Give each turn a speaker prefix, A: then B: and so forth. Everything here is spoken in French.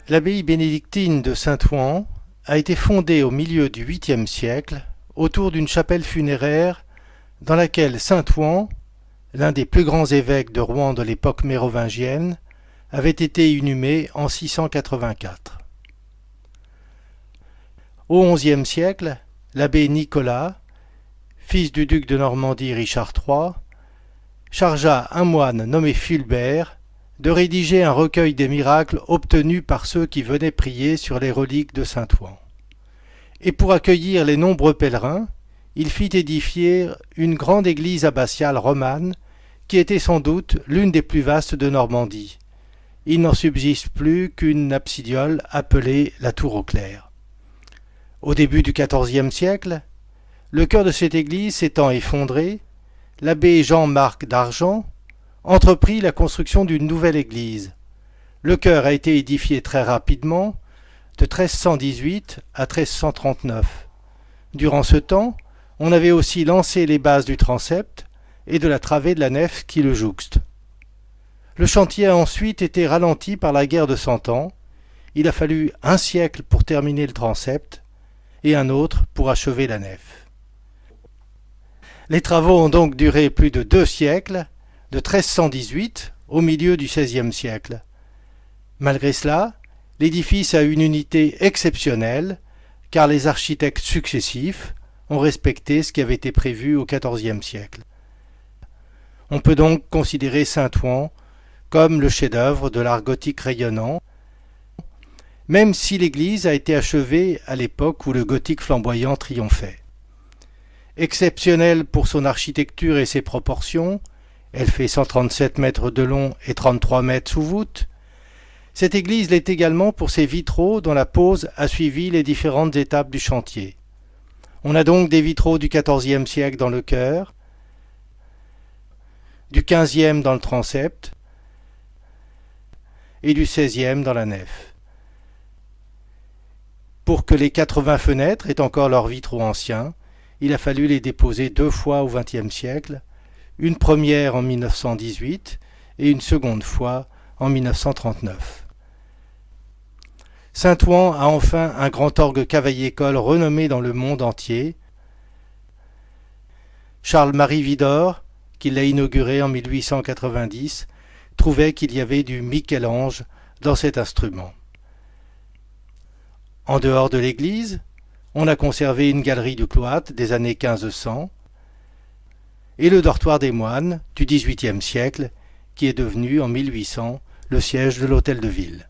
A: L'abbaye bénédictine de Saint-Ouen a été fondée au milieu du 8e siècle autour d'une chapelle funéraire dans laquelle Saint-Ouen, l'un des plus grands évêques de Rouen de l'époque mérovingienne, avait été inhumé en 684. Au XIe siècle, l'abbé Nicolas, fils du duc de Normandie Richard III, chargea un moine nommé Fulbert de rédiger un recueil des miracles obtenus par ceux qui venaient prier sur les reliques de Saint-Ouen. Et pour accueillir les nombreux pèlerins, il fit édifier une grande église abbatiale romane qui était sans doute l'une des plus vastes de Normandie. Il n'en subsiste plus qu'une absidiole appelée la Tour au Clair. Au début du XIVe siècle, le chœur de cette église s'étant effondré, l'abbé Jean-Marc d'Argent entreprit la construction d'une nouvelle église. Le chœur a été édifié très rapidement, de 1318 à 1339. Durant ce temps, on avait aussi lancé les bases du transept et de la travée de la nef qui le jouxte. Le chantier a ensuite été ralenti par la guerre de Cent Ans. Il a fallu un siècle pour terminer le transept et un autre pour achever la nef. Les travaux ont donc duré plus de 2 siècles, de 1318 au milieu du XVIe siècle. Malgré cela, l'édifice a une unité exceptionnelle, car les architectes successifs ont respecté ce qui avait été prévu au XIVe siècle. On peut donc considérer Saint-Ouen comme le chef-d'œuvre de l'art gothique rayonnant, même si l'église a été achevée à l'époque où le gothique flamboyant triomphait. Exceptionnelle pour son architecture et ses proportions, elle fait 137 mètres de long et 33 mètres sous voûte. Cette église l'est également pour ses vitraux dont la pose a suivi les différentes étapes du chantier. On a donc des vitraux du XIVe siècle dans le chœur, du XVe dans le transept et du XVIe dans la nef. Pour que les 80 fenêtres aient encore leurs vitraux anciens, il a fallu les déposer 2 fois au XXe siècle, une première en 1918 et une seconde fois en 1939. Saint-Ouen a enfin un grand orgue Cavaillé-Coll renommé dans le monde entier. Charles-Marie Widor, qui l'a inauguré en 1890, trouvait qu'il y avait du Michel-Ange dans cet instrument. En dehors de l'église, on a conservé une galerie du cloître des années 1500 et le dortoir des moines du XVIIIe siècle qui est devenu en 1800 le siège de l'hôtel de ville.